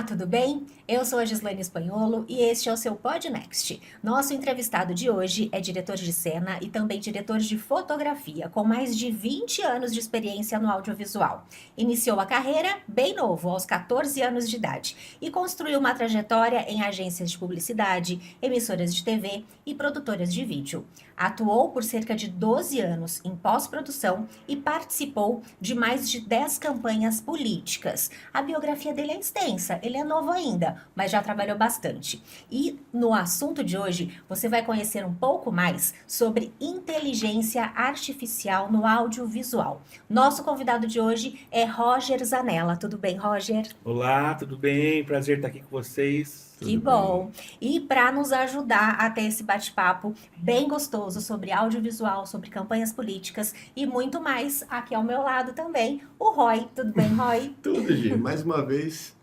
tudo bem? Eu sou a Gislaine Espanholo e este é o seu Podnext. Nosso entrevistado de hoje é diretor de cena e também diretor de fotografia, com mais de 20 anos de experiência no audiovisual. Iniciou a carreira bem novo, aos 14 anos de idade, e construiu uma trajetória em agências de publicidade, emissoras de TV e produtoras de vídeo. Atuou por cerca de 12 anos em pós-produção e participou de mais de 10 campanhas políticas. A biografia dele é extensa, ele é novo ainda, mas já trabalhou bastante. E no assunto de hoje, você vai conhecer um pouco mais sobre inteligência artificial no audiovisual. Nosso convidado de hoje é Roger Zanella. Tudo bem, Roger? Olá, tudo bem? Prazer estar aqui com vocês. Que Tudo bem. bom! E para nos ajudar a ter esse bate-papo bem gostoso sobre audiovisual, sobre campanhas políticas e muito mais, aqui ao meu lado também, o Roy. Tudo bem, Roy? Tudo, Gi. Mais uma vez,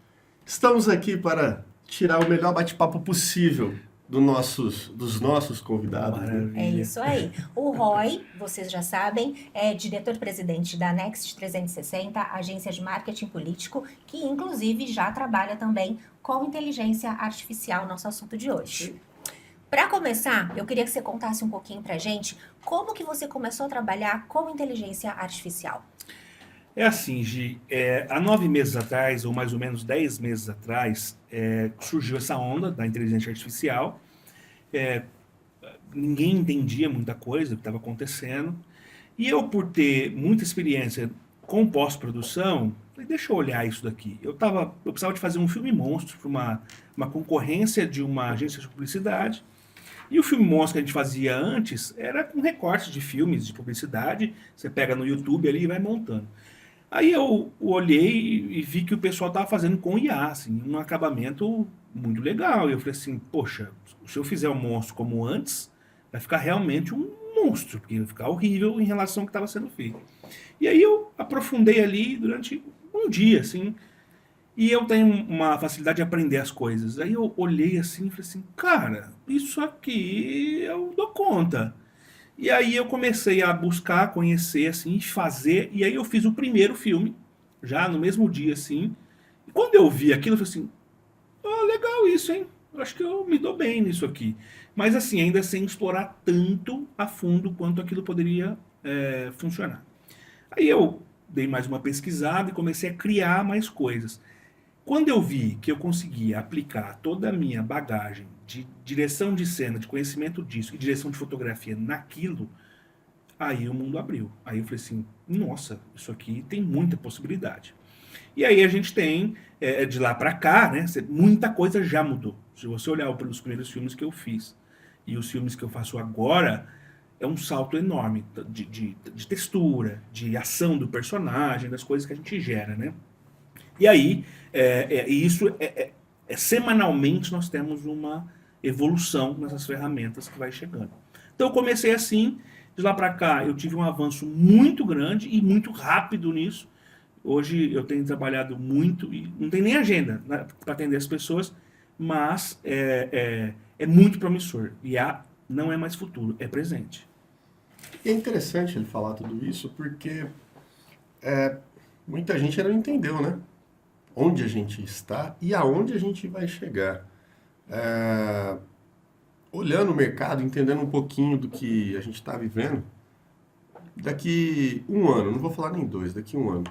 estamos aqui para tirar o melhor bate-papo possível dos nossos convidados. Né? É Maravilha. isso aí. O Roy, vocês já sabem, é diretor-presidente da Next 360, agência de marketing político, que inclusive já trabalha também com inteligência artificial, nosso assunto de hoje. Para começar, eu queria que você contasse um pouquinho pra gente como que você começou a trabalhar com inteligência artificial. É assim, Gi, há 9 meses atrás, ou mais ou menos 10 meses atrás, surgiu essa onda da inteligência artificial. É, Ninguém entendia muita coisa do que estava acontecendo. E eu, por ter muita experiência com pós-produção, falei, deixa eu olhar isso daqui. Eu precisava de fazer um filme monstro para uma concorrência de uma agência de publicidade. E o filme monstro que a gente fazia antes era com recortes de filmes de publicidade. Você pega no YouTube ali e vai montando. Aí eu olhei e vi que o pessoal estava fazendo com IA, assim, um acabamento muito legal. E eu falei assim, poxa, se eu fizer um monstro como antes, vai ficar realmente um monstro, porque vai ficar horrível em relação ao que estava sendo feito. E aí eu aprofundei ali durante um dia, assim, e eu tenho uma facilidade de aprender as coisas. Aí eu olhei assim e falei assim, cara, isso aqui eu dou conta. E aí eu comecei a buscar, conhecer, assim, fazer, e aí eu fiz o primeiro filme, já no mesmo dia, assim. E quando eu vi aquilo, eu falei assim, ah, legal isso, hein? Eu acho que eu me dou bem nisso aqui. Mas assim, ainda sem explorar tanto a fundo quanto aquilo poderia funcionar. Aí eu dei mais uma pesquisada e comecei a criar mais coisas. Quando eu vi que eu conseguia aplicar toda a minha bagagem de direção de cena, de conhecimento disso e direção de fotografia naquilo, aí o mundo abriu. Aí eu falei assim, nossa, isso aqui tem muita possibilidade. E aí a gente tem, de lá pra cá, né, muita coisa já mudou. Se você olhar pelos primeiros filmes que eu fiz e os filmes que eu faço agora, é um salto enorme de textura, de ação do personagem, das coisas que a gente gera, né? E aí, semanalmente nós temos uma evolução nessas ferramentas que vai chegando. Então eu comecei assim, de lá para cá eu tive um avanço muito grande e muito rápido nisso. Hoje eu tenho trabalhado muito e não tem nem agenda, né, para atender as pessoas, mas é muito promissor. E não é mais futuro, é presente. E é interessante ele falar tudo isso porque muita gente ainda não entendeu, né? Onde a gente está e aonde a gente vai chegar. Olhando o mercado, entendendo um pouquinho do que a gente está vivendo, daqui um ano, não vou falar nem dois, daqui um ano,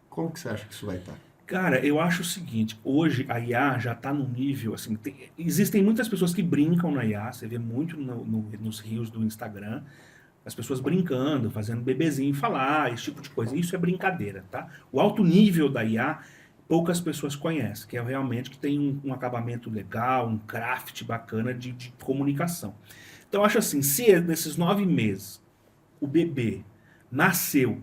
como que você acha que isso vai estar? Cara, eu acho o seguinte, hoje a IA já está num nível, assim, existem muitas pessoas que brincam na IA, você vê muito nos reels do Instagram, as pessoas brincando, fazendo bebezinho falar, esse tipo de coisa, isso é brincadeira, tá? O alto nível da IA, poucas pessoas conhecem, que é realmente que tem um acabamento legal, um craft bacana de comunicação. Então eu acho assim, se nesses 9 meses o bebê nasceu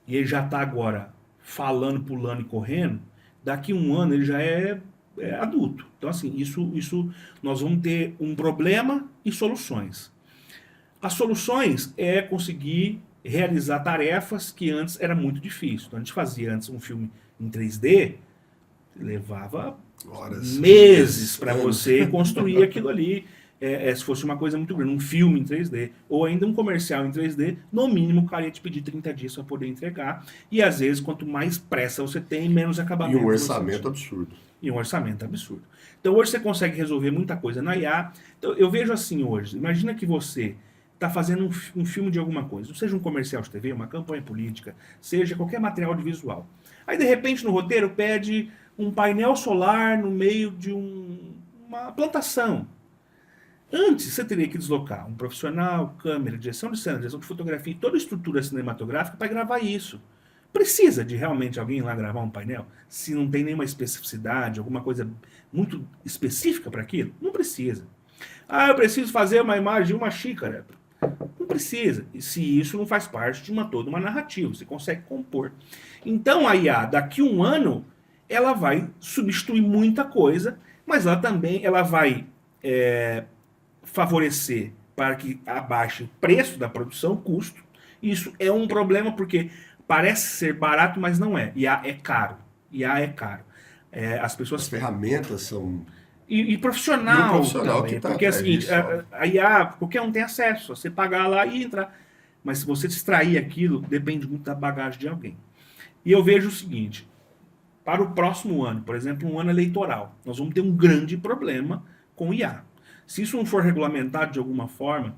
e ele já está agora falando, pulando e correndo, daqui um ano ele já é adulto. Então, assim, isso nós vamos ter um problema e soluções. As soluções é conseguir realizar tarefas que antes era muito difícil. Então, a gente fazia antes um filme em 3D, levava Horas, meses dias, para anos. você construir aquilo ali. se fosse uma coisa muito grande, um filme em 3D, ou ainda um comercial em 3D, no mínimo o cara ia te pedir 30 dias para poder entregar, e às vezes quanto mais pressa você tem, menos E acabamento um você orçamento tem. absurdo. E um orçamento absurdo. Então hoje você consegue resolver muita coisa na IA. Então, eu vejo assim hoje, imagina que você está fazendo um filme de alguma coisa, seja um comercial de TV, uma campanha política, seja qualquer material audiovisual. Aí de repente no roteiro pede um painel solar no meio de uma plantação. Antes você teria que deslocar um profissional, câmera, direção de cena, direção de fotografia e toda a estrutura cinematográfica para gravar isso. Precisa de realmente alguém ir lá gravar um painel? Se não tem nenhuma especificidade, alguma coisa muito específica para aquilo? Não precisa. Ah, eu preciso fazer uma imagem de uma xícara. Não precisa. E se isso não faz parte de toda uma narrativa, você consegue compor. Então a IA, daqui a um ano, ela vai substituir muita coisa, mas ela vai favorecer para que abaixe o preço da produção, o custo. Isso é um problema porque parece ser barato, mas não é. IA é caro. IA é caro. As As pessoas... ferramentas são... E E profissional, um profissional também, que tá porque é o atrás seguinte, disso, ó. a IA, qualquer um tem acesso, você pagar lá e entrar. Mas se você extrair aquilo, depende muito da bagagem de alguém. E eu vejo o seguinte, para o próximo ano, por exemplo, um ano eleitoral, nós vamos ter um grande problema com IA. Se isso não for regulamentado de alguma forma,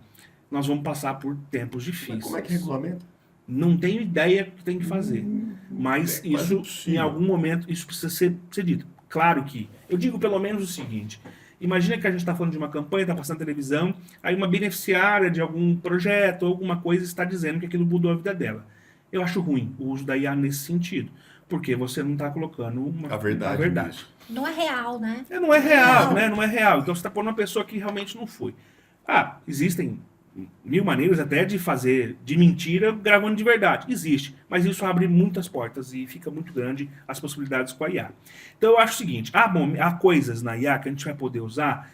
nós vamos passar por tempos Mas difíceis. como é que regulamenta? Não tenho ideia do que tem que fazer. Mas É quase isso, em impossível. algum momento, isso precisa ser dito. Claro que, eu digo pelo menos o seguinte, imagina que a gente está falando de uma campanha, está passando na televisão, aí uma beneficiária de algum projeto ou alguma coisa está dizendo que aquilo mudou a vida dela. Eu acho ruim o uso da IA nesse sentido, porque você não está colocando A verdade nisso. Não é real, né? Não é real, né? Não é real. Então você está pondo uma pessoa que realmente não foi. Ah, existem mil maneiras até de fazer de mentira gravando de verdade. Existe, mas isso abre muitas portas e fica muito grande as possibilidades com a IA. Então eu acho o seguinte, há coisas na IA que a gente vai poder usar,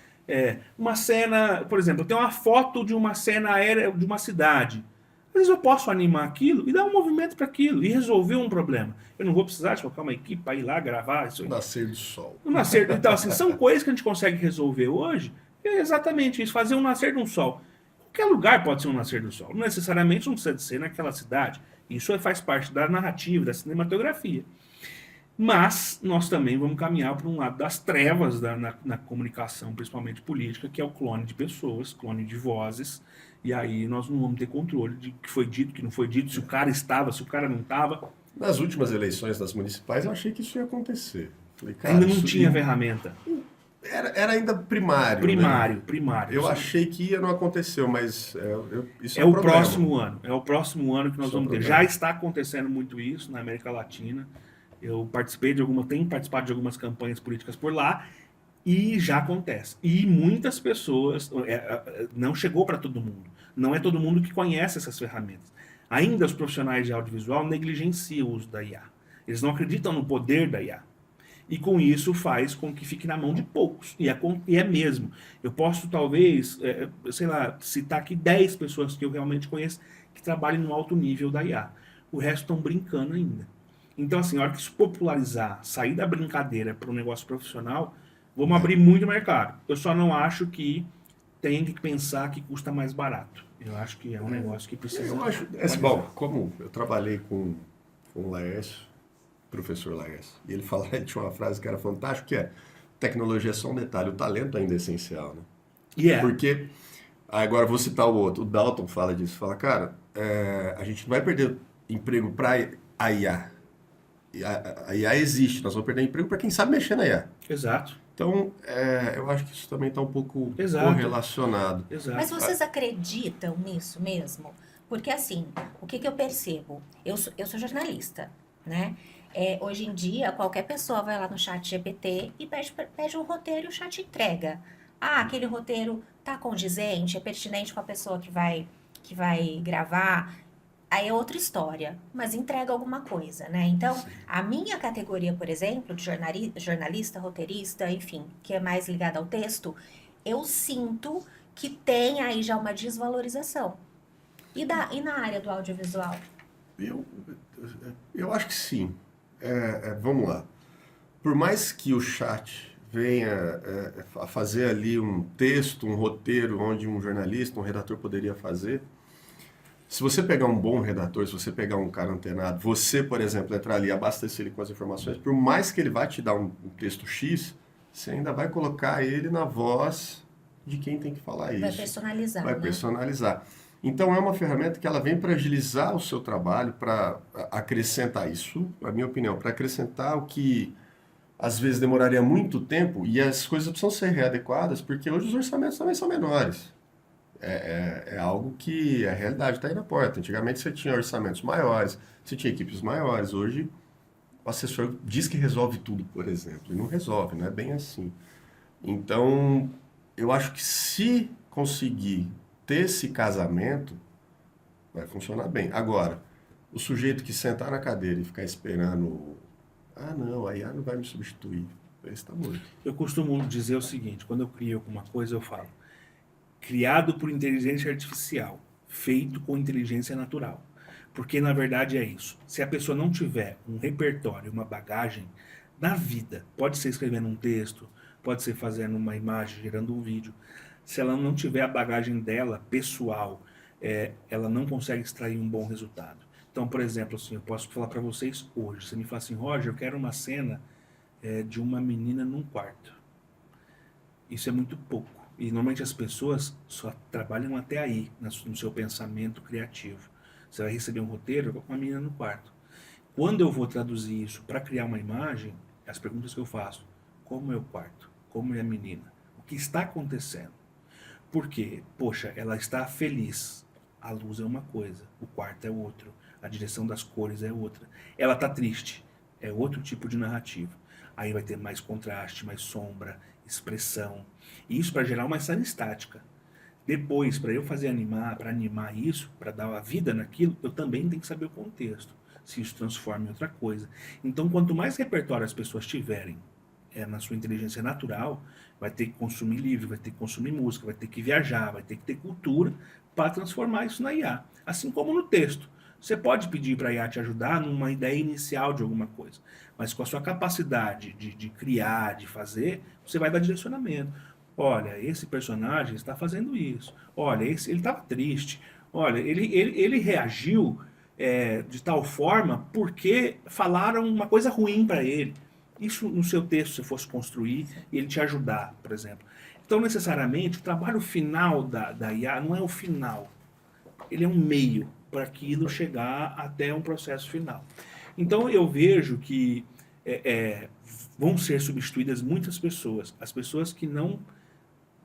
uma cena, por exemplo, eu tenho uma foto de uma cena aérea de uma cidade. Às vezes eu posso animar aquilo e dar um movimento para aquilo e resolver um problema. Eu não vou precisar de colocar uma equipe para ir lá gravar isso O aí. nascer do sol. O nascer, então, assim, são coisas que a gente consegue resolver hoje. É exatamente isso, fazer um nascer de um sol. Qualquer lugar pode ser um nascer do sol. Não necessariamente não precisa ser naquela cidade. Isso faz parte da narrativa, da cinematografia. Mas nós também vamos caminhar para um lado das trevas na comunicação, principalmente política, que é o clone de pessoas, clone de vozes. E aí nós não vamos ter controle de o que foi dito, o que não foi dito, se o cara estava, se o cara não estava. Nas últimas eleições das municipais, eu achei que isso ia acontecer. Falei, cara, Ainda não isso tinha ferramenta. Era ainda primário, né? Primário. Eu achei que ia, não aconteceu, mas isso É um o problema. próximo ano. É o próximo ano que nós Isso é um vamos ter. problema. Já está acontecendo muito isso na América Latina. Eu tenho participado de algumas campanhas políticas por lá e já acontece. E muitas pessoas, não chegou para todo mundo. Não é todo mundo que conhece essas ferramentas. Ainda os profissionais de audiovisual negligenciam o uso da IA. Eles não acreditam no poder da IA. E com isso faz com que fique na mão de poucos. E é mesmo. Eu posso talvez, sei lá, citar aqui 10 pessoas que eu realmente conheço que trabalham no alto nível da IA. O resto estão brincando ainda. Então, assim, a hora que isso popularizar, sair da brincadeira para um negócio profissional, vamos abrir muito mercado. Eu só não acho que tem que pensar que custa mais barato. Eu acho que é um negócio que precisa... Eu acho, bom, como eu trabalhei com o Laércio, professor Laércio, e ele tinha uma frase que era fantástica, que é: tecnologia é só um detalhe, o talento ainda é essencial, né? Porque, agora vou citar o outro, o Dalton fala disso, fala, cara, a gente não vai perder emprego para a IA. A IA existe, nós vamos perder emprego para quem sabe mexer na IA. Exato. Então, eu acho que isso também está um pouco Exato. correlacionado. Exato. Mas vocês acreditam nisso mesmo? Porque assim, o que eu percebo? Eu sou jornalista, né? Hoje em dia, qualquer pessoa vai lá no chat GPT e pede um roteiro e o chat entrega. Ah, aquele roteiro tá condizente, é pertinente com a pessoa que vai gravar. Aí é outra história, mas entrega alguma coisa, né? Então, a minha categoria, por exemplo, de jornalista, roteirista, enfim, que é mais ligada ao texto, eu sinto que tem aí já uma desvalorização. E na área do audiovisual? Eu acho que sim. Vamos lá. Por mais que o chat venha a fazer ali um texto, um roteiro, onde um jornalista, um redator poderia fazer. Se você pegar um bom redator, se você pegar um cara antenado, você, por exemplo, entrar ali e abastecer ele com as informações, por mais que ele vá te dar um texto X, você ainda vai colocar ele na voz de quem tem que falar isso. Vai personalizar, Vai né? personalizar. Então, é uma ferramenta que ela vem para agilizar o seu trabalho, para acrescentar isso, na minha opinião, para acrescentar o que às vezes demoraria muito tempo e as coisas precisam ser readequadas, porque hoje os orçamentos também são menores. É algo que a realidade está aí na porta. Antigamente você tinha orçamentos maiores, você tinha equipes maiores. Hoje o assessor diz que resolve tudo, por exemplo, e não resolve, não é bem assim. Então, eu acho que se conseguir ter esse casamento, vai funcionar bem. Agora, o sujeito que sentar na cadeira e ficar esperando, não, a IA não vai me substituir, esse está morto. Eu costumo dizer o seguinte, quando eu crio alguma coisa, eu falo, criado por inteligência artificial, feito com inteligência natural. Porque, na verdade, é isso. Se a pessoa não tiver um repertório, uma bagagem na vida, pode ser escrevendo um texto, pode ser fazendo uma imagem, gerando um vídeo, se ela não tiver a bagagem dela, pessoal, ela não consegue extrair um bom resultado. Então, por exemplo, assim, eu posso falar para vocês hoje, você me fala assim, Roger, eu quero uma cena de uma menina num quarto. Isso é muito pouco. E normalmente as pessoas só trabalham até aí, no seu pensamento criativo. Você vai receber um roteiro com uma menina no quarto. Quando eu vou traduzir isso para criar uma imagem, as perguntas que eu faço, como é o quarto? Como é a menina? O que está acontecendo? Porque, poxa, ela está feliz. A luz é uma coisa, o quarto é outro, a direção das cores é outra. Ela está triste, é outro tipo de narrativa. Aí vai ter mais contraste, mais sombra, expressão. E isso para gerar uma cena estática. Depois, para eu fazer para animar isso, para dar a vida naquilo, eu também tenho que saber o contexto. Se isso transforma em outra coisa. Então, quanto mais repertório as pessoas tiverem na sua inteligência natural, vai ter que consumir livro, vai ter que consumir música, vai ter que viajar, vai ter que ter cultura para transformar isso na IA. Assim como no texto. Você pode pedir para a IA te ajudar numa ideia inicial de alguma coisa, mas com a sua capacidade de criar, de fazer, você vai dar direcionamento. Olha, esse personagem está fazendo isso. Olha, ele estava triste. Olha, ele reagiu de tal forma porque falaram uma coisa ruim para ele. Isso no seu texto, se fosse construir, e ele te ajudar, por exemplo. Então, necessariamente, o trabalho final da IA não é o final. Ele é um meio para aquilo chegar até um processo final. Então, eu vejo que vão ser substituídas muitas pessoas. As pessoas que não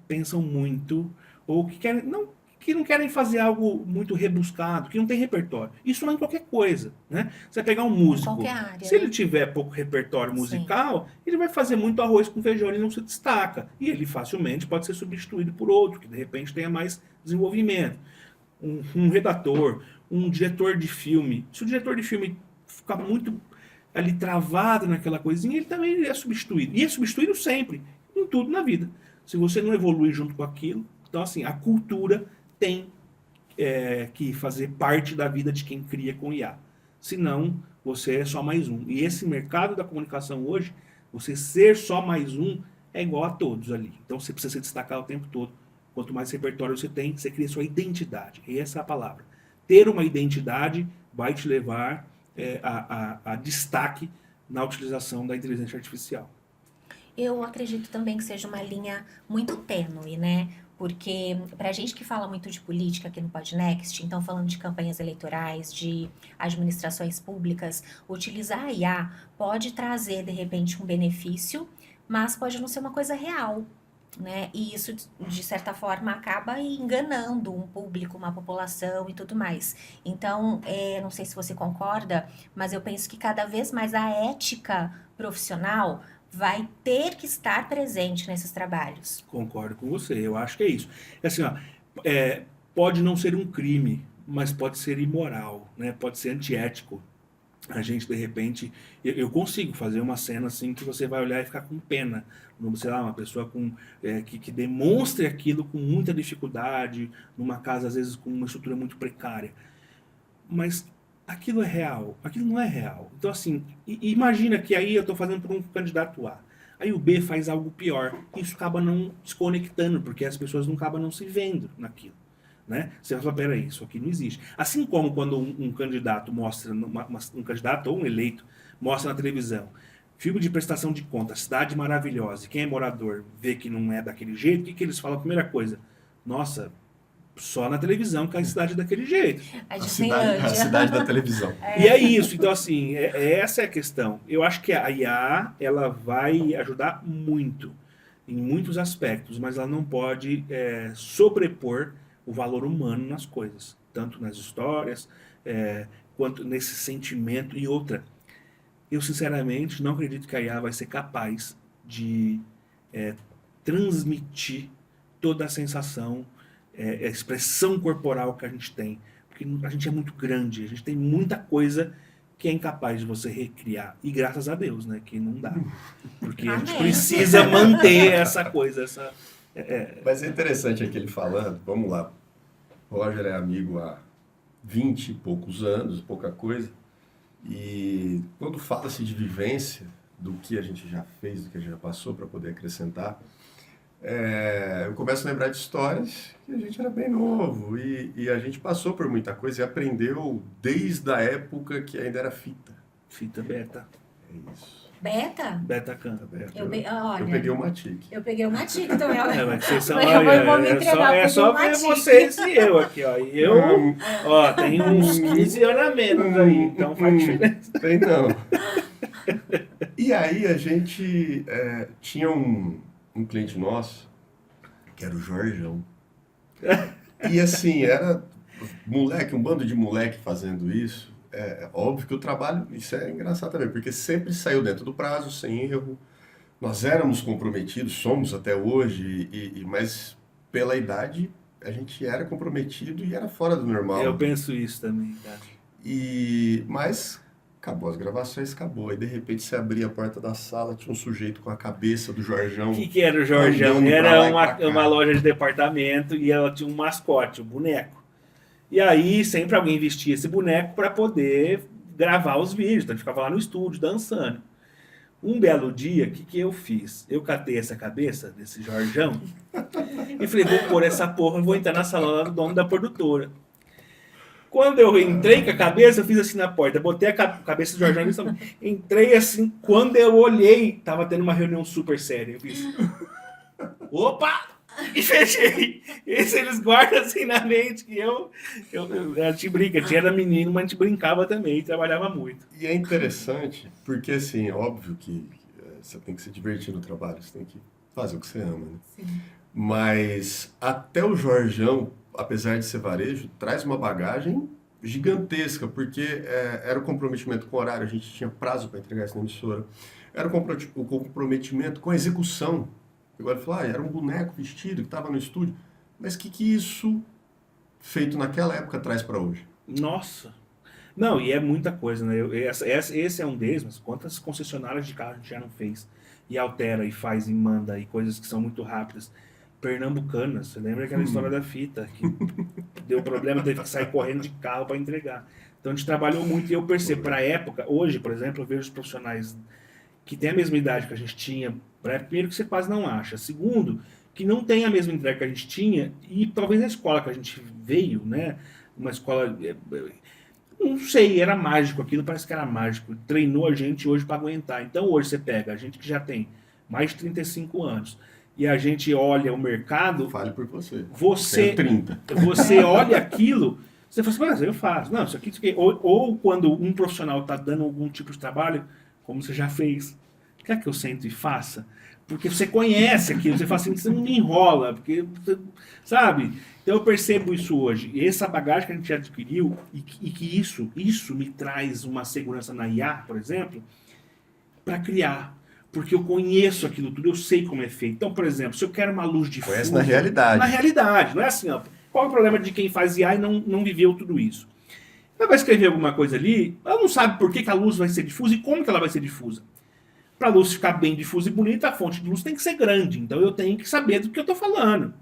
pensam muito, ou que não querem fazer algo muito rebuscado, que não tem repertório. Isso não é em qualquer coisa, né? Você vai pegar um músico, Qualquer área, se né? ele tiver pouco repertório Sim. musical, ele vai fazer muito arroz com feijão, ele não se destaca. E ele facilmente pode ser substituído por outro, que de repente tenha mais desenvolvimento. Um redator, um diretor de filme. Se o diretor de filme ficar muito ali travado naquela coisinha, ele também é substituído. E é substituído sempre, em tudo na vida. Se você não evolui junto com aquilo, então assim, a cultura tem que fazer parte da vida de quem cria com IA. Senão, você é só mais um. E esse mercado da comunicação hoje, você ser só mais um, é igual a todos ali. Então você precisa se destacar o tempo todo. Quanto mais repertório você tem, você cria sua identidade. E essa é a palavra. Ter uma identidade vai te levar a destaque na utilização da inteligência artificial. Eu acredito também que seja uma linha muito tênue, né? Porque para a gente que fala muito de política aqui no Podnext, então falando de campanhas eleitorais, de administrações públicas, utilizar a IA pode trazer, de repente, um benefício, mas pode não ser uma coisa real, né? E isso, de certa forma, acaba enganando um público, uma população e tudo mais. Então, não sei se você concorda, mas eu penso que cada vez mais a ética profissional vai ter que estar presente nesses trabalhos. Concordo com você, eu acho que é isso. Assim, ó, pode não ser um crime, mas pode ser imoral, né? Pode ser antiético. A gente, de repente, eu consigo fazer uma cena assim que você vai olhar e ficar com pena. Sei lá, uma pessoa que demonstre aquilo com muita dificuldade, numa casa, às vezes, com uma estrutura muito precária. Mas aquilo é real, aquilo não é real. Então, assim, imagina que aí eu estou fazendo para um candidato A. Aí o B faz algo pior. Isso acaba não desconectando, porque as pessoas não acabam não se vendo naquilo. Né? Você fala, peraí, isso aqui não existe. Assim como quando um candidato mostra, um candidato ou um eleito mostra na televisão, filme de prestação de conta, cidade maravilhosa, e quem é morador vê que não é daquele jeito, o que eles falam? A primeira coisa, nossa, só na televisão que a cidade é daquele jeito. A cidade da televisão. E é isso, então assim, essa é a questão. Eu acho que a IA, ela vai ajudar muito, em muitos aspectos, mas ela não pode sobrepor o valor humano nas coisas, tanto nas histórias, quanto nesse sentimento. E outra, eu sinceramente não acredito que a IA vai ser capaz de transmitir toda a sensação, a expressão corporal que a gente tem, porque a gente é muito grande, a gente tem muita coisa que é incapaz de você recriar, e graças a Deus, né, que não dá, porque a gente precisa manter essa coisa, Mas é interessante aqui ele falando, vamos lá, Roger é amigo há 20 e poucos anos, pouca coisa, e quando fala-se de vivência, do que a gente já fez, do que a gente já passou para poder acrescentar, eu começo a lembrar de histórias que a gente era bem novo e a gente passou por muita coisa e aprendeu desde a época que ainda era fita. Fita beta. É isso. Beta? Betacam. Eu peguei uma TIC. Eu peguei uma TIC também. Mas vocês são, Eu vou me entregar, é só ver vocês e eu aqui, ó. E eu, ó, tenho uns 15 anos a menos aí, então faz diferença. Tem não. E aí a gente tinha um cliente nosso, que era o Jorjão. E assim, era moleque, um bando de moleque fazendo isso. Óbvio que o trabalho, isso é engraçado também, porque sempre saiu dentro do prazo, sem erro. Nós éramos comprometidos, somos até hoje, mas pela idade a gente era comprometido e era fora do normal. Eu penso isso também, cara. Mas acabou as gravações, acabou. Aí de repente você abria a porta da sala, tinha um sujeito com a cabeça do Jorjão. O que era o Jorjão? Era uma loja de departamento e ela tinha um mascote, um boneco. E aí sempre alguém vestia esse boneco para poder gravar os vídeos. Então a gente ficava lá no estúdio dançando. Um belo dia, o que eu fiz? Eu catei essa cabeça desse Jorjão e falei, vou pôr essa porra, vou entrar na sala do dono da produtora. Quando eu entrei com a cabeça, eu fiz assim na porta, botei a cabeça do Jorjão e entrei assim, quando eu olhei, tava tendo uma reunião super séria. Eu fiz, opa! E fechei. Esse eles guardam assim na mente que a gente brinca, era menino, mas a gente brincava também, trabalhava muito. E é interessante, porque assim, óbvio que você tem que se divertir no trabalho, você tem que fazer o que você ama, né? Sim. Mas até o Jorjão, apesar de ser varejo, traz uma bagagem gigantesca, porque era o comprometimento com o horário, a gente tinha prazo para entregar isso na emissora, era o comprometimento com a execução. Agora ele falou, era um boneco vestido que estava no estúdio. Mas o que isso, feito naquela época, traz para hoje? Nossa! Não, e é muita coisa, né? Esse é um deles, mas quantas concessionárias de carro a gente já não fez? E altera, e faz, e manda, e coisas que são muito rápidas. Pernambucanas, você lembra aquela história da fita? Que deu problema, teve que sair correndo de carro para entregar. Então a gente trabalhou muito, e eu percebo, para a época, hoje, por exemplo, eu vejo os profissionais que têm a mesma idade que a gente tinha. Primeiro, que você quase não acha. Segundo, que não tem a mesma entrega que a gente tinha, e talvez a escola que a gente veio, né? Uma escola, não sei, era mágico aquilo, parece que era mágico. Treinou a gente hoje para aguentar. Então hoje você pega a gente que já tem mais de 35 anos, e a gente olha o mercado... Fale por você. Você 30. Você olha aquilo, você fala assim, mas eu faço. Não, isso aqui... Ou quando um profissional está dando algum tipo de trabalho, como você já fez, quer que eu sente e faça? Porque você conhece aquilo, você fala assim, você não me enrola, porque, sabe? Então eu percebo isso hoje. E essa bagagem que a gente adquiriu, e que isso me traz uma segurança na IA, por exemplo, para criar. Porque eu conheço aquilo tudo, eu sei como é feito. Então, por exemplo, se eu quero uma luz difusa... Conhece na realidade. Na realidade, não é assim, ó. Qual é o problema de quem faz IA e não viveu tudo isso? Ela vai escrever alguma coisa ali, ela não sabe por que a luz vai ser difusa e como que ela vai ser difusa. Para a luz ficar bem difusa e bonita, a fonte de luz tem que ser grande. Então eu tenho que saber do que eu estou falando.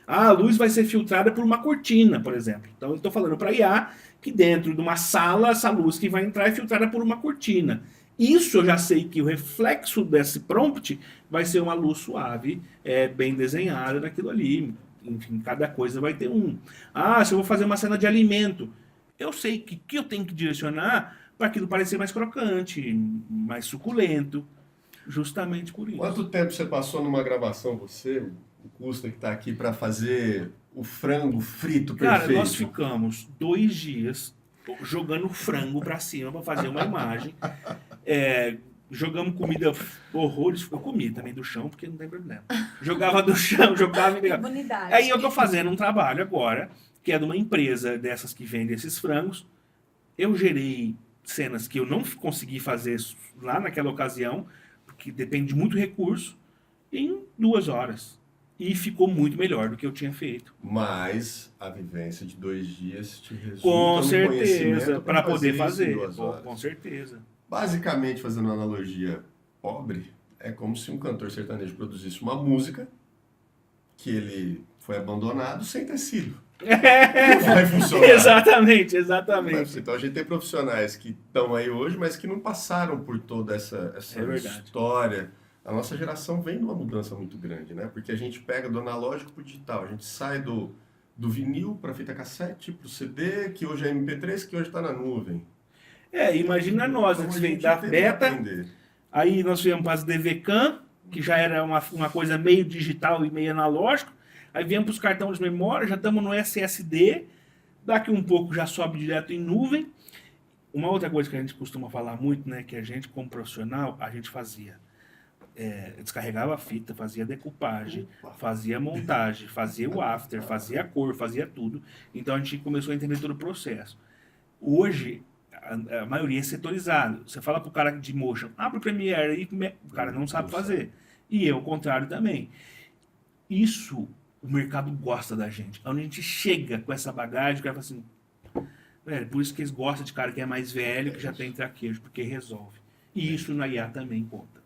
A luz vai ser filtrada por uma cortina, por exemplo. Então eu estou falando para IA que dentro de uma sala, essa luz que vai entrar é filtrada por uma cortina. Isso eu já sei que o reflexo desse prompt vai ser uma luz suave, bem desenhada daquilo ali. Enfim, cada coisa vai ter um. Ah, se eu vou fazer uma cena de alimento, eu sei que eu tenho que direcionar para aquilo parecer mais crocante, mais suculento, justamente por isso. Quanto tempo você passou numa gravação, você, o Custa que está aqui, para fazer o frango frito perfeito? Cara, nós ficamos 2 dias jogando frango para cima para fazer uma imagem. Jogamos comida horrores. Eu comi também do chão, porque não tem problema. Jogava do chão, jogava... Imunidade. Aí eu tô fazendo um trabalho agora, que é de uma empresa dessas que vende esses frangos. Eu gerei cenas que eu não consegui fazer lá naquela ocasião, porque depende de muito recurso, em 2 horas. E ficou muito melhor do que eu tinha feito. Mas a vivência de 2 dias te resulta Com no certeza, conhecimento para poder isso em fazer. 2 horas. Com certeza. Basicamente, fazendo uma analogia pobre, é como se um cantor sertanejo produzisse uma música que ele foi abandonado sem ter sido. Não vai funcionar. Exatamente. Então a gente tem profissionais que estão aí hoje, mas que não passaram por toda essa história. A nossa geração vem de uma mudança muito grande, né? Porque a gente pega do analógico para o digital. A gente sai do vinil para fita cassete, para o CD, que hoje é MP3, que hoje está na nuvem. Imagina nós, Então, antes de da beta, aí nós viemos para as DVCAM, que já era uma coisa meio digital e meio analógico, aí viemos para os cartões de memória, já estamos no SSD, daqui um pouco já sobe direto em nuvem. Uma outra coisa que a gente costuma falar muito, né, que a gente como profissional, a gente fazia, descarregava a fita, fazia decupagem, fazia montagem, fazia o after, fazia a cor, fazia tudo. Então a gente começou a entender todo o processo. Hoje, a maioria é setorizado. Você fala pro cara de motion, abre o Premiere aí, o cara não sabe fazer. E eu, o contrário também. Isso, o mercado gosta da gente. Quando a gente chega com essa bagagem, o cara fala assim, por isso que eles gostam de cara que é mais velho, que já tem traquejo, porque resolve. E isso na IA também conta.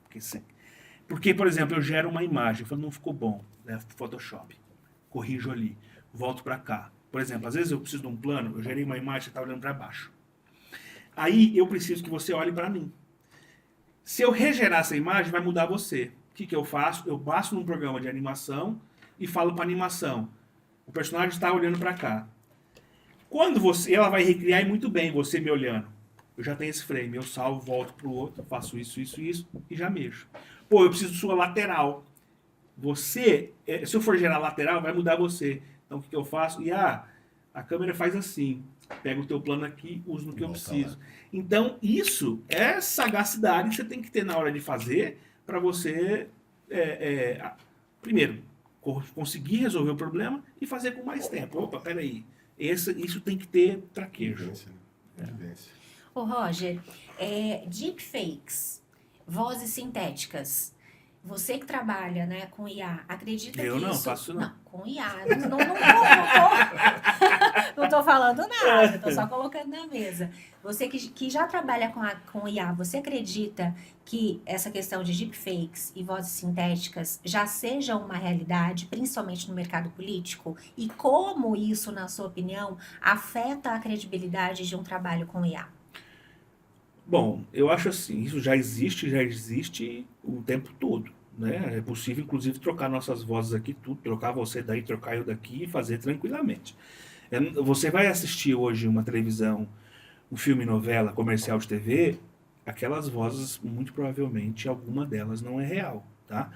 Porque, por exemplo, eu gero uma imagem, eu falo, não ficou bom, né? Photoshop. Corrijo ali, volto para cá. Por exemplo, às vezes eu preciso de um plano, eu gerei uma imagem, você está olhando para baixo. Aí eu preciso que você olhe para mim. Se eu regerar essa imagem, vai mudar você. O que eu faço? Eu passo num programa de animação e falo para animação. O personagem está olhando para cá. Quando ela vai recriar muito bem você me olhando. Eu já tenho esse frame, eu salvo, volto pro outro, faço isso e já mexo. Pô, eu preciso de sua lateral. Se eu for gerar lateral, vai mudar você. Então o que eu faço? A câmera faz assim. Pega o teu plano aqui, uso no que eu preciso. Então, isso é sagacidade que você tem que ter na hora de fazer para você, primeiro, conseguir resolver o problema e fazer com mais tempo. Opa, peraí. Isso tem que ter traquejo. Ô, Roger, deepfakes, vozes sintéticas. Você que trabalha, né, com IA, acredita que não isso... faço não. Com IA. Não tô falando nada, tô só colocando na mesa. Você que já trabalha com IA, você acredita que essa questão de deepfakes e vozes sintéticas já seja uma realidade, principalmente no mercado político? E como isso, na sua opinião, afeta a credibilidade de um trabalho com IA? Bom, eu acho assim, isso já existe o tempo todo, né? É possível, inclusive, trocar nossas vozes aqui, tudo, trocar você daí, trocar eu daqui e fazer tranquilamente. Você vai assistir hoje uma televisão, um filme, novela, comercial de TV, aquelas vozes, muito provavelmente, alguma delas não é real, tá?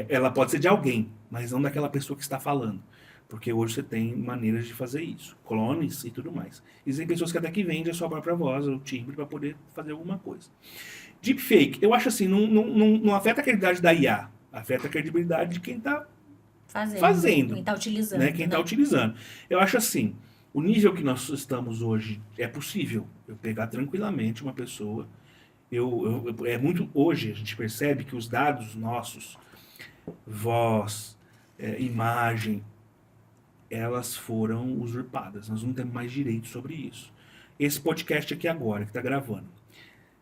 Ela pode ser de alguém, mas não daquela pessoa que está falando. Porque hoje você tem maneiras de fazer isso, clones e tudo mais. Existem pessoas que até que vendem a sua própria voz, o timbre, para poder fazer alguma coisa. Deepfake, eu acho assim, não afeta a credibilidade da IA, afeta a credibilidade de quem está fazendo. Quem está utilizando. Né? Quem está utilizando. Eu acho assim, o nível que nós estamos hoje, é possível eu pegar tranquilamente uma pessoa. Hoje a gente percebe que os dados nossos, voz, imagem, elas foram usurpadas. Nós não temos mais direito sobre isso. Esse podcast aqui agora, que está gravando,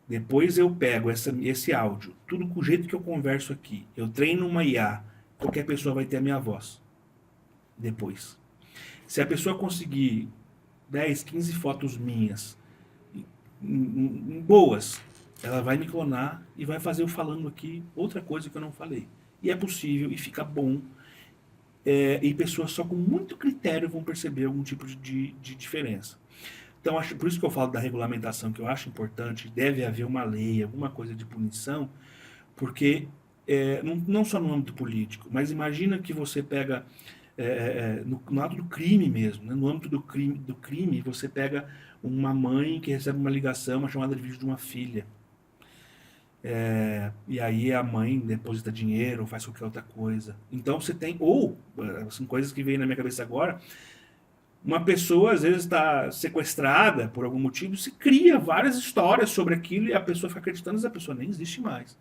depois eu pego esse áudio, tudo com o jeito que eu converso aqui, eu treino uma IA, qualquer pessoa vai ter a minha voz. Depois. Se a pessoa conseguir 10, 15 fotos minhas, boas, Ela vai me clonar e vai fazer eu falando aqui outra coisa que eu não falei. E é possível, e fica bom. E pessoas só com muito critério vão perceber algum tipo de diferença. Então, por isso que eu falo da regulamentação, que eu acho importante, deve haver uma lei, alguma coisa de punição, porque não só no âmbito político, mas imagina que você pega, no ato do crime mesmo, né, no âmbito do crime, você pega uma mãe que recebe uma ligação, uma chamada de vídeo de uma filha. E aí a mãe deposita dinheiro ou faz qualquer outra coisa. Então você tem, ou, são coisas que vêm na minha cabeça agora, uma pessoa às vezes está sequestrada por algum motivo, se cria várias histórias sobre aquilo e a pessoa fica acreditando e a pessoa nem existe mais.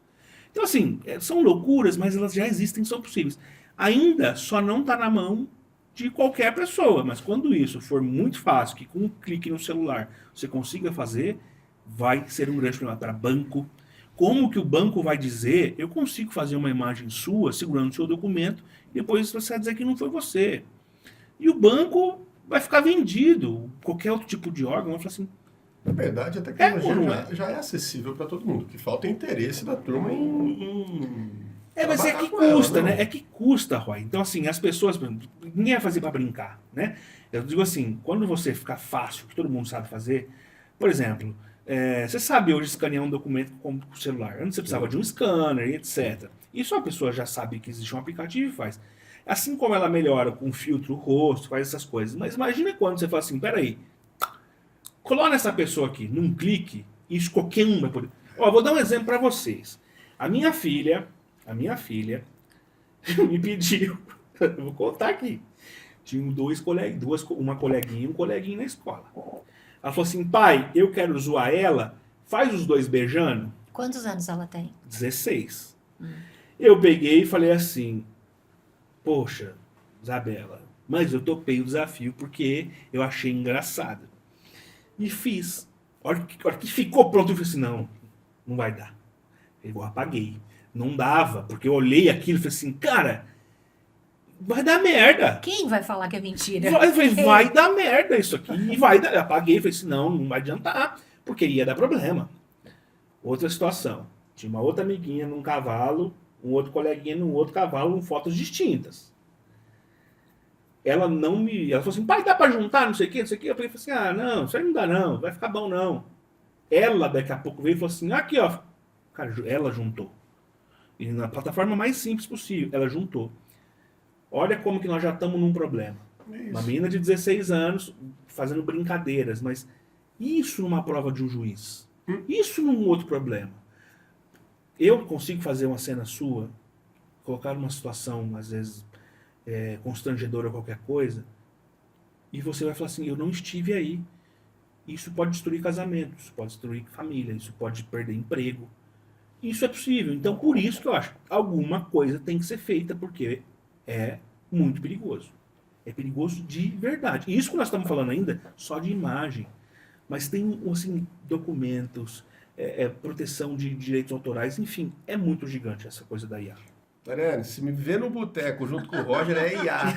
Então assim, são loucuras, mas elas já existem, são possíveis. Ainda só não está na mão de qualquer pessoa, mas quando isso for muito fácil, que com um clique no celular você consiga fazer, vai ser um grande problema para banco. Como que o banco vai dizer, eu consigo fazer uma imagem sua, segurando o seu documento, e depois você vai dizer que não foi você. E o banco vai ficar vendido. Qualquer outro tipo de órgão vai falar assim... Na verdade, a tecnologia já é acessível para todo mundo. O que falta é interesse da turma em mas é que custa, né? É que custa, Roy. Então, assim, as pessoas... Ninguém vai fazer para brincar, né? Eu digo assim, quando você ficar fácil, que todo mundo sabe fazer... Por exemplo... você sabe hoje escanear um documento com o celular. Antes você precisava de um scanner e etc. Isso a pessoa já sabe que existe um aplicativo e faz. Assim como ela melhora com filtro o rosto, faz essas coisas. Mas imagina quando você fala assim, peraí, clona essa pessoa aqui num clique, e isso qualquer um vai poder... Vou dar um exemplo para vocês. A minha filha me pediu, eu vou contar aqui, tinha uma coleguinha e um coleguinho na escola. Ela falou assim, pai, eu quero zoar ela, faz os dois beijando. Quantos anos ela tem? 16. Eu peguei e falei assim, poxa, Isabela, mas eu topei o desafio porque eu achei engraçado. E fiz. A hora que ficou pronto, eu falei assim, não vai dar. Eu apaguei. Não dava, porque eu olhei aquilo e falei assim, cara... Vai dar merda. Quem vai falar que é mentira? Vai dar merda isso aqui. E vai dar. Eu apaguei e falei assim, não vai adiantar, porque ia dar problema. Outra situação. Tinha uma outra amiguinha num cavalo, um outro coleguinha num outro cavalo, com fotos distintas. Ela falou assim, pai, dá pra juntar, não sei o que, não sei o que. Eu falei assim, não, isso aí não dá não, vai ficar bom não. Ela daqui a pouco veio e falou assim, aqui ó. Cara, ela juntou. E na plataforma mais simples possível, ela juntou. Olha como que nós já estamos num problema. Uma menina de 16 anos fazendo brincadeiras, mas isso numa prova de um juiz. Isso num outro problema. Eu consigo fazer uma cena sua, colocar numa situação, às vezes, constrangedora ou qualquer coisa, e você vai falar assim, eu não estive aí. Isso pode destruir casamento, isso pode destruir família, isso pode perder emprego. Isso é possível. Então, por isso que eu acho que alguma coisa tem que ser feita, porque... é muito perigoso. É perigoso de verdade. E isso que nós estamos falando ainda só de imagem. Mas tem, assim, documentos, proteção de direitos autorais, enfim, é muito gigante essa coisa da IA. Tariane, se me vê no boteco junto com o Roger, é IA.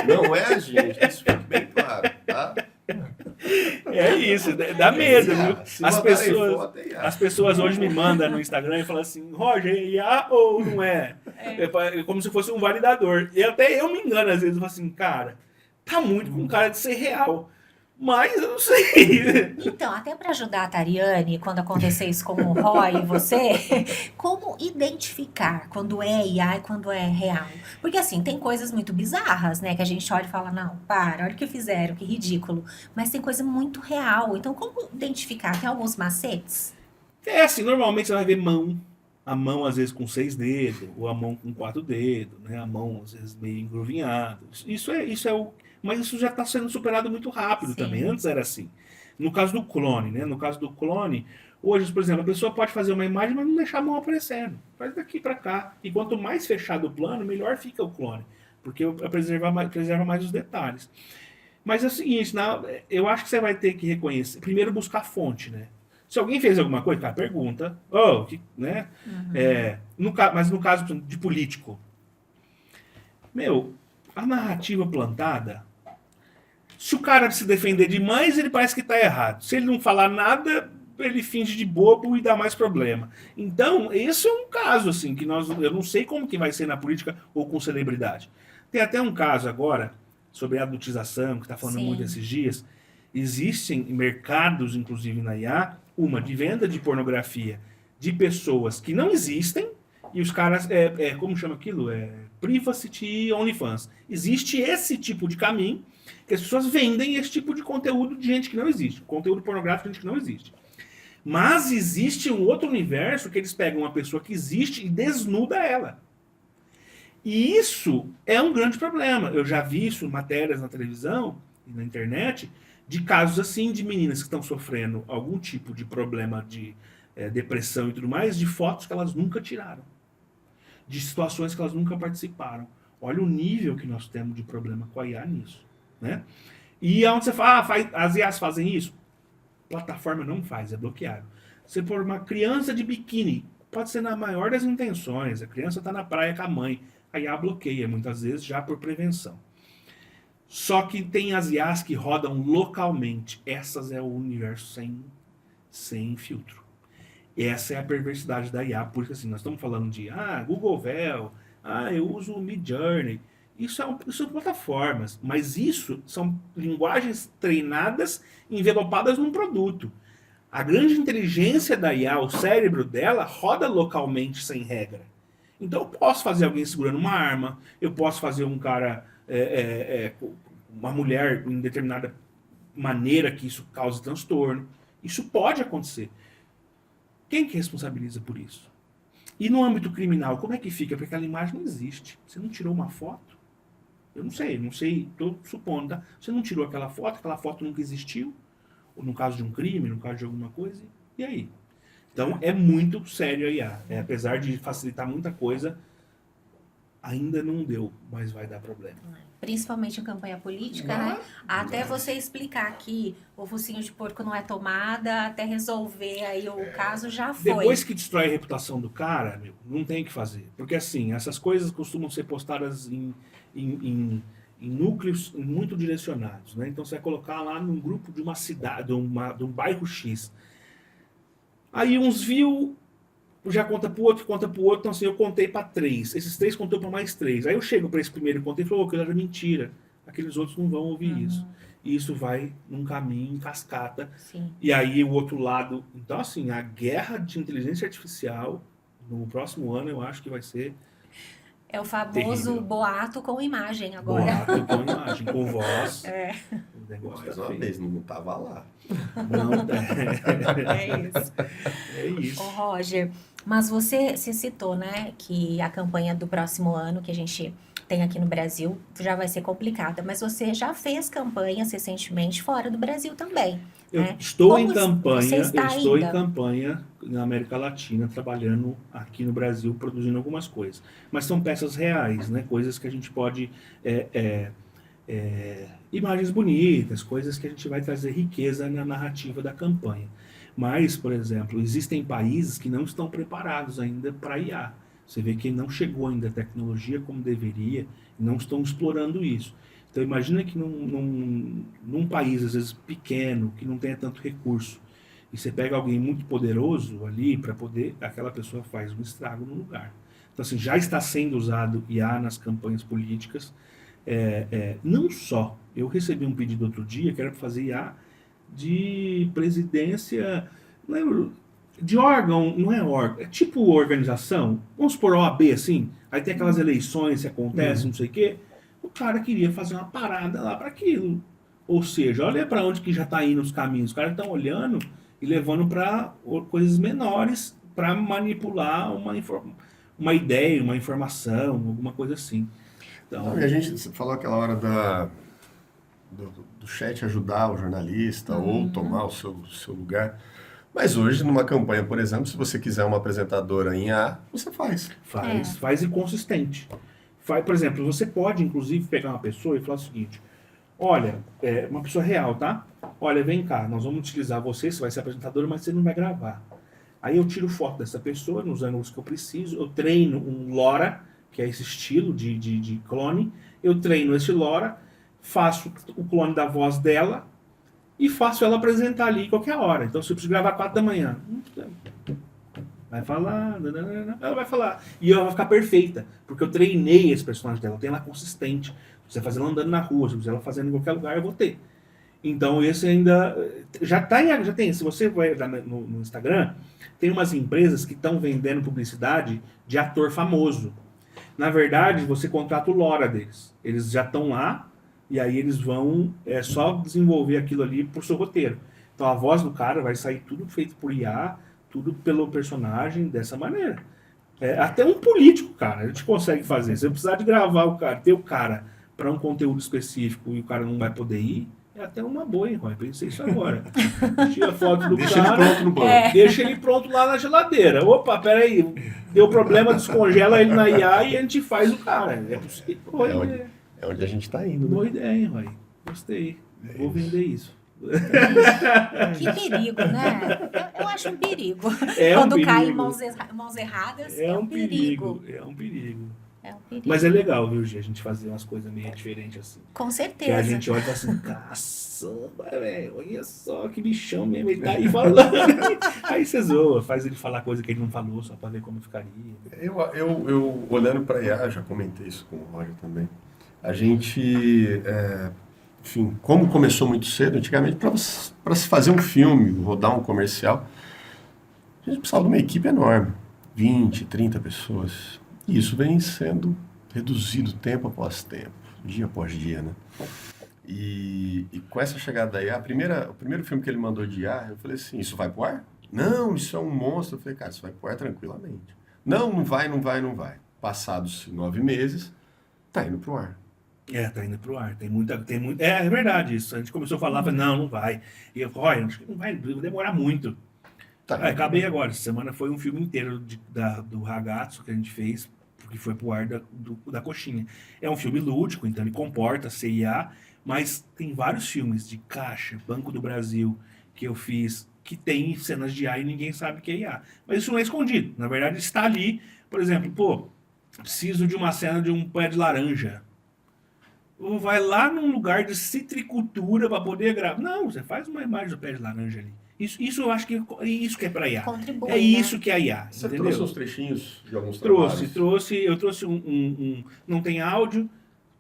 Não é a gente. Isso fica bem claro, tá? É isso, dá medo, viu? As pessoas hoje me mandam no Instagram e falam assim, Roger, é IA ou não é? É como se fosse um validador. E até eu me engano às vezes, eu falo assim, cara, tá muito com cara de ser real. Mas eu não sei. Então, até para ajudar a Tariane, quando acontecer isso com o Roy e você, como identificar quando é IA e quando é real? Porque assim, tem coisas muito bizarras, né? Que a gente olha e fala, não, olha o que fizeram, que ridículo. Mas tem coisa muito real. Então, como identificar? Tem alguns macetes? Assim, normalmente você vai ver mão. A mão, às vezes, com 6 dedos, ou a mão com 4 dedos, né? A mão, às vezes, meio engruvinhada. Isso é o... Mas isso já está sendo superado muito rápido também. Antes era assim. No caso do clone, né? No caso do clone, hoje, por exemplo, a pessoa pode fazer uma imagem, mas não deixar a mão aparecendo. Faz daqui para cá. E quanto mais fechado o plano, melhor fica o clone. Porque preserva mais os detalhes. Mas é o seguinte, eu acho que você vai ter que reconhecer. Primeiro, buscar a fonte, né? Se alguém fez alguma coisa, cara, pergunta. Né? Mas no caso de político, a narrativa plantada, se o cara se defender demais, ele parece que está errado. Se ele não falar nada, ele finge de bobo e dá mais problema. Então, esse é um caso, assim, que eu não sei como que vai ser na política ou com celebridade. Tem até um caso agora, sobre a adultização, que está falando muito esses dias. Existem mercados, inclusive na IA, uma de venda de pornografia de pessoas que não existem, e os caras, como chama aquilo? Privacy OnlyFans. Existe esse tipo de caminho, que as pessoas vendem esse tipo de conteúdo de gente que não existe. Conteúdo pornográfico de gente que não existe. Mas existe um outro universo que eles pegam uma pessoa que existe e desnuda ela. E isso é um grande problema. Eu já vi isso em matérias na televisão e na internet, de casos assim de meninas que estão sofrendo algum tipo de problema de depressão e tudo mais, de fotos que elas nunca tiraram. De situações que elas nunca participaram. Olha o nível que nós temos de problema com a IA nisso. Né? E onde você fala, as IAs fazem isso? Plataforma não faz, é bloqueado. Você pôr uma criança de biquíni, pode ser na maior das intenções, a criança está na praia com a mãe, a IA bloqueia, muitas vezes já por prevenção. Só que tem as IAs que rodam localmente, essas é o universo sem filtro. Essa é a perversidade da IA, porque assim, nós estamos falando de Google Vel, eu uso o Midjourney. Isso são plataformas, mas isso são linguagens treinadas, envelopadas num produto. A grande inteligência da IA, o cérebro dela, roda localmente sem regra. Então eu posso fazer alguém segurando uma arma, eu posso fazer um cara, uma mulher em determinada maneira que isso cause transtorno. Isso pode acontecer. Quem que responsabiliza por isso? E no âmbito criminal, como é que fica? Porque aquela imagem não existe. Você não tirou uma foto? Eu não sei, estou supondo, tá? Você não tirou aquela foto nunca existiu, ou no caso de um crime, no caso de alguma coisa, e aí? Então é muito sério a IA. Apesar de facilitar muita coisa, ainda não deu, mas vai dar problema. Principalmente em campanha política, né? Até você explicar que o focinho de porco não é tomada, até resolver aí o caso, já foi. Depois que destrói a reputação do cara, não tem o que fazer. Porque assim, essas coisas costumam ser postadas em núcleos muito direcionados, né? Então você vai colocar lá num grupo de uma cidade, de um bairro X. Aí uns viu, já conta pro outro. Então assim, eu contei para 3. Esses 3 contou para mais 3. Aí eu chego para esse primeiro e contei e falo, aquilo era mentira. Aqueles outros não vão ouvir isso. E isso vai num caminho, em cascata. Sim. E aí o outro lado... Então assim, a guerra de inteligência artificial, no próximo ano, eu acho que vai ser... É o famoso terrível. Boato com imagem agora. Boato com imagem, com voz. O negócio mais uma vez, não estava lá. Não, É isso. É isso. Ô, Roger, mas você citou, né, que a campanha do próximo ano que a gente tem aqui no Brasil já vai ser complicada, mas você já fez campanhas recentemente fora do Brasil também. Eu né? estou Como em campanha, você está em ainda? campanha na América Latina, trabalhando aqui no Brasil, produzindo algumas coisas. Mas são peças reais, né? Coisas que a gente pode... imagens bonitas, coisas que a gente vai trazer riqueza na narrativa da campanha. Mas, por exemplo, existem países que não estão preparados ainda para IA. Você vê que não chegou ainda a tecnologia como deveria, não estão explorando isso. Então imagina que num país, às vezes, pequeno, que não tenha tanto recurso, e você pega alguém muito poderoso ali para poder, aquela pessoa faz um estrago no lugar. Então assim, já está sendo usado IA nas campanhas políticas, não só. Eu recebi um pedido outro dia que era para fazer IA de presidência, não lembro, de órgão, não é órgão, é tipo organização, vamos supor OAB assim, aí tem aquelas eleições que acontecem, não sei o quê, o cara queria fazer uma parada lá para aquilo. Ou seja, olha para onde que já está indo os caminhos, os caras estão olhando e levando para coisas menores para manipular uma ideia, uma informação, alguma coisa assim. Então, E a gente você falou aquela hora do chat ajudar o jornalista ou tomar o seu lugar. Mas hoje, numa campanha, por exemplo, se você quiser uma apresentadora em A, você faz. Faz e consistente. Por exemplo, você pode, inclusive, pegar uma pessoa e falar o seguinte, olha, uma pessoa real, tá? Olha, vem cá, nós vamos utilizar você vai ser apresentadora, mas você não vai gravar. Aí eu tiro foto dessa pessoa nos ângulos que eu preciso, eu treino um LoRa, que é esse estilo de clone, eu treino esse LoRa, faço o clone da voz dela e faço ela apresentar ali qualquer hora. Então, se eu preciso gravar 4 da manhã, vai falar, ela vai falar. E ela vai ficar perfeita, porque eu treinei esse personagem dela, eu tenho ela consistente. Se você fazer ela andando na rua, se você ela fazendo em qualquer lugar, eu vou ter. Então, esse ainda já tem. Se você vai lá no Instagram, tem umas empresas que estão vendendo publicidade de ator famoso. Na verdade, você contrata o Lora deles. Eles já estão lá, e aí eles vão só desenvolver aquilo ali por seu roteiro. Então a voz do cara vai sair tudo feito por IA, tudo pelo personagem, dessa maneira. Até um político, cara, a gente consegue fazer. Se eu precisar de gravar o cara, ter o cara para um conteúdo específico e o cara não vai poder ir, é até uma boa, hein, Roy? Pensei isso agora. Tira a foto do Deixa cara, ele pronto no banco. deixa ele pronto lá na geladeira. Opa, peraí, deu problema, descongela ele na IA e a gente faz o cara. É possível. É onde a gente está indo. Boa ideia, hein, Roy? Gostei. Vou vender isso. Que perigo, né? Eu acho um perigo. É um Quando perigo. cai em mãos erradas, É um perigo. É um perigo. É um perigo. Mas é legal, viu, Gi? A gente fazer umas coisas meio diferentes assim. Com Que certeza. a gente olha e fala assim, caçamba, velho, olha só que bichão mesmo, ele tá aí falando. Aí você zoa, faz ele falar coisa que ele não falou, só pra ver como ficaria. Eu olhando para a IA, já comentei isso com o Roger também, a gente, enfim, como começou muito cedo, antigamente, para se fazer um filme, rodar um comercial, a gente precisava de uma equipe enorme, 20, 30 pessoas. E isso vem sendo reduzido tempo após tempo, dia após dia, né? E com essa chegada da IA, o primeiro filme que ele mandou de IA, eu falei assim, isso vai pro ar? Não, isso é um monstro. Eu falei, cara, isso vai pro ar tranquilamente. Não vai. Passados 9 meses, tá indo pro ar. Tá indo pro ar. É verdade isso. A gente começou a falar, falei, não vai. E eu falei, acho que não vai demorar muito. Acabei agora. Essa semana foi um filme inteiro do Ragazzo que a gente fez, porque foi pro ar da Coxinha. É um filme lúdico, então ele comporta CIA, mas tem vários filmes de Caixa, Banco do Brasil, que eu fiz, que tem cenas de IA e ninguém sabe que é IA. Mas isso não é escondido. Na verdade, está ali. Por exemplo, preciso de uma cena de um pé de laranja. Ou vai lá num lugar de citricultura para poder gravar. Não, você faz uma imagem do pé de laranja ali. Isso eu acho que isso que é para IA. Contribui, é isso que é IA. Você entendeu? trouxe uns trechinhos de alguns trabalhos? Eu trouxe não tem áudio,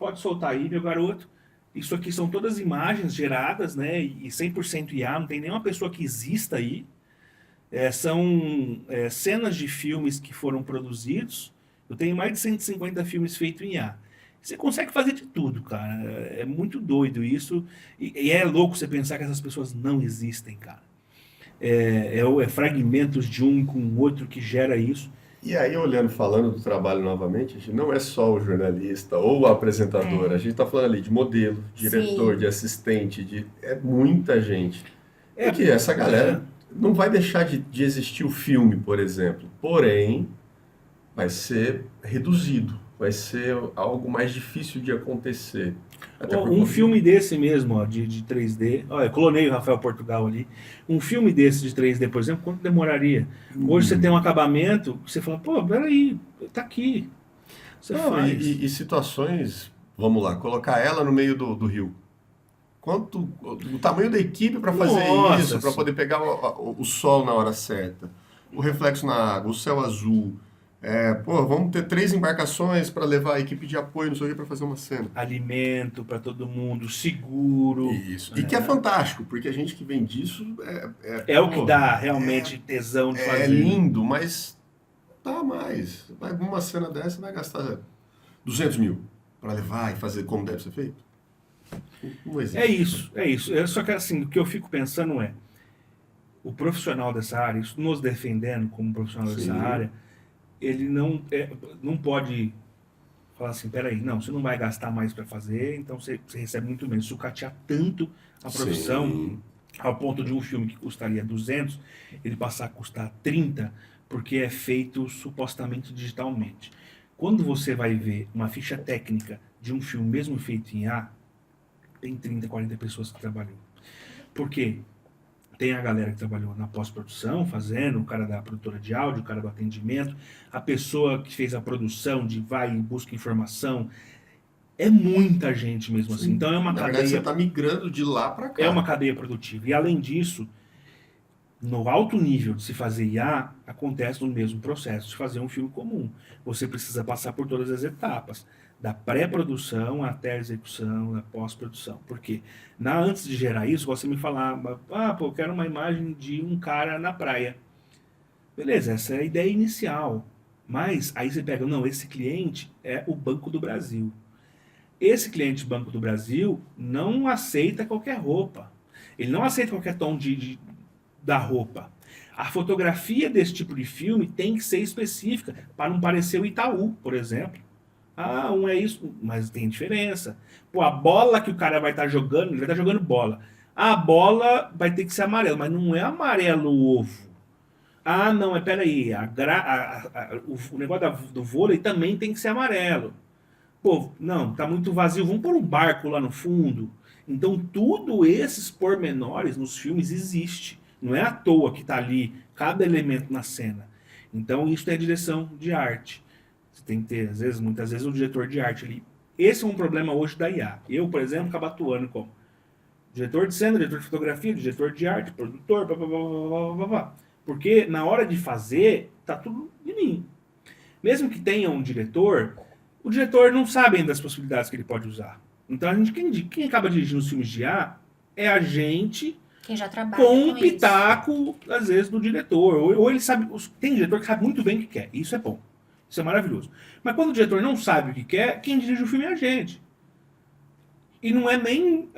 pode soltar aí, meu garoto. Isso aqui são todas imagens geradas, né? E 100% IA, não tem nenhuma pessoa que exista aí. São cenas de filmes que foram produzidos. Eu tenho mais de 150 filmes feitos em IA. Você consegue fazer de tudo, cara. É muito doido isso. E é louco você pensar que essas pessoas não existem, cara. Fragmentos de um com o outro que gera isso. E aí, falando do trabalho novamente, a gente não é só o jornalista ou o apresentador. A gente está falando ali de modelo, diretor, de assistente, é muita gente. Porque essa galera não vai deixar de existir o filme, por exemplo. Porém, vai ser reduzido. Vai ser algo mais difícil de acontecer. Um filme desse mesmo, de 3D. Olha, eu clonei o Rafael Portugal ali. Um filme desse de 3D, por exemplo, quanto demoraria? Hoje você tem um acabamento, você fala, peraí, tá aqui. Você faz. E situações, vamos lá, colocar ela no meio do rio. O tamanho da equipe para fazer isso, para poder pegar o sol na hora certa. O reflexo na água, o céu azul. Vamos ter 3 embarcações para levar a equipe de apoio, não sei o que, para fazer uma cena. Alimento para todo mundo, seguro. Isso. E que é fantástico, porque a gente que vem disso o que dá realmente tesão de fazer. É lindo, mas dá mais. Uma cena dessa vai gastar 200 mil para levar e fazer como deve ser feito. Não existe. É isso. Só que assim, o que eu fico pensando o profissional dessa área, isso nos defendendo como profissional dessa área, ele não pode falar assim, peraí, não, você não vai gastar mais para fazer, então você recebe muito menos. Sucatear tanto a profissão, ao ponto de um filme que custaria 200, ele passar a custar 30, porque é feito supostamente digitalmente. Quando você vai ver uma ficha técnica de um filme mesmo feito em IA, tem 30, 40 pessoas que trabalham. Por quê? Tem a galera que trabalhou na pós-produção, fazendo, o cara da produtora de áudio, o cara do atendimento, a pessoa que fez a produção, vai e busca informação. É muita gente mesmo assim. Então é uma Na verdade, você cadeia, está migrando de lá para cá. é uma cadeia produtiva. E além disso, no alto nível de se fazer IA, acontece no mesmo processo de fazer um filme comum. Você precisa passar por todas as etapas, da pré-produção até a execução, da pós-produção. Porque antes de gerar isso, você me falava, pô, eu quero uma imagem de um cara na praia. Beleza, essa é a ideia inicial. Mas aí você pega, não, esse cliente é o Banco do Brasil. Esse cliente Banco do Brasil não aceita qualquer roupa. Ele não aceita qualquer tom da roupa. A fotografia desse tipo de filme tem que ser específica, para não parecer o Itaú, por exemplo. Ah, um é isso, mas tem diferença. Pô, a bola que o cara vai estar jogando, ele vai estar jogando bola. A bola vai ter que ser amarela, mas não é amarelo ovo. Ah, não, mas peraí, o negócio do vôlei também tem que ser amarelo. Pô, não, tá muito vazio, vamos pôr um barco lá no fundo. Então, tudo esses pormenores nos filmes existe. Não é à toa que tá ali cada elemento na cena. Então, isso é direção de arte. Você tem que ter, muitas vezes, um diretor de arte ali. Esse é um problema hoje da IA. Eu, por exemplo, acabo atuando como diretor de cena, diretor de fotografia, diretor de arte, produtor, porque na hora de fazer, tá tudo em mim. Mesmo que tenha um diretor, o diretor não sabe ainda das possibilidades que ele pode usar. Então, quem acaba dirigindo os filmes de IA é a gente Quem já trabalha com um com pitaco, às vezes, do diretor. Ou ele sabe. Tem diretor que sabe muito bem o que quer. Isso é bom. Isso é maravilhoso. Mas quando o diretor não sabe o que quer, quem dirige o filme é a gente. E não é nem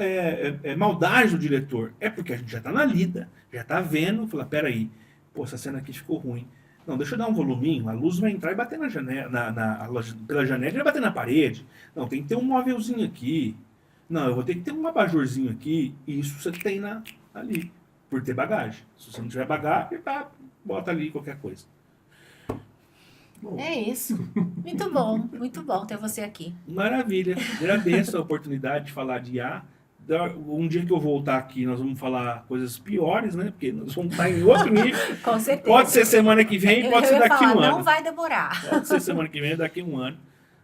maldade do diretor. É porque a gente já tá na lida, já tá vendo, fala, peraí, pô, essa cena aqui ficou ruim. Não, deixa eu dar um voluminho, a luz vai entrar e bater na janela, pela janela e vai bater na parede. Não, tem que ter um móvelzinho aqui. Não, eu vou ter que ter um abajurzinho aqui. E isso você tem ali, por ter bagagem. Se você não tiver bagagem, bota ali qualquer coisa. Bom, É isso. Muito bom ter você aqui. Maravilha. Agradeço a oportunidade de falar de IA. Um dia que eu voltar aqui, nós vamos falar coisas piores, né? Porque nós vamos estar em outro nível. Com certeza. Pode ser semana que vem, pode ser daqui um ano. Não vai demorar. Pode ser semana que vem, daqui um ano.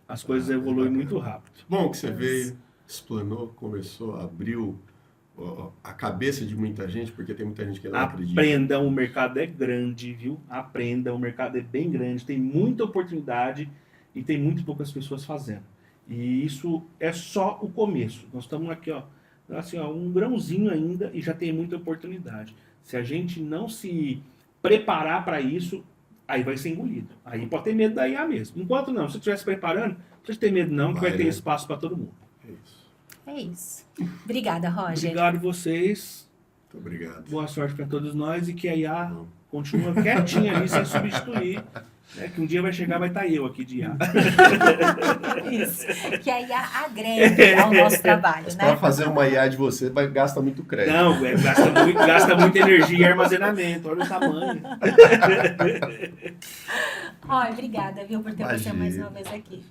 As coisas evoluem muito rápido. bom que você veio, explanou, conversou, abriu a cabeça de muita gente, porque tem muita gente que não acredita. Aprenda, o mercado é grande, viu? Aprenda, o mercado é bem grande, tem muita oportunidade e tem muito poucas pessoas fazendo. E isso é só o começo. Nós estamos aqui, assim, um grãozinho ainda e já tem muita oportunidade. Se a gente não se preparar para isso, aí vai ser engolido. Aí pode ter medo da IA mesmo. Enquanto não, se estiver se preparando, não precisa ter medo não, que vai ter espaço para todo mundo. É isso. É isso. Obrigada, Roger. Obrigado vocês. Muito obrigado. Boa sorte para todos nós e que a IA continue quietinha ali sem substituir. Que um dia vai chegar, vai estar eu aqui de IA. Isso. Que a IA agregue ao nosso trabalho, né? Para fazer uma IA de você, gasta muito crédito. Não, gasta muita energia e armazenamento. Olha o tamanho. Obrigada, viu, por ter você mais uma vez aqui.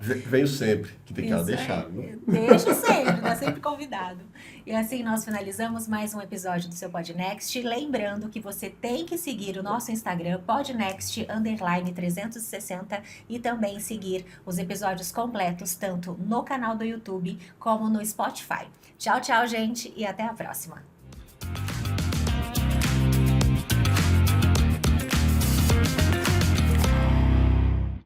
Venho sempre, que tem que ela deixar. Deixa sempre, tá sempre convidado. E assim nós finalizamos mais um episódio do seu Podnext. Lembrando que você tem que seguir o nosso Instagram, Podnext_360, e também seguir os episódios completos, tanto no canal do YouTube como no Spotify. Tchau, tchau, gente, e até a próxima.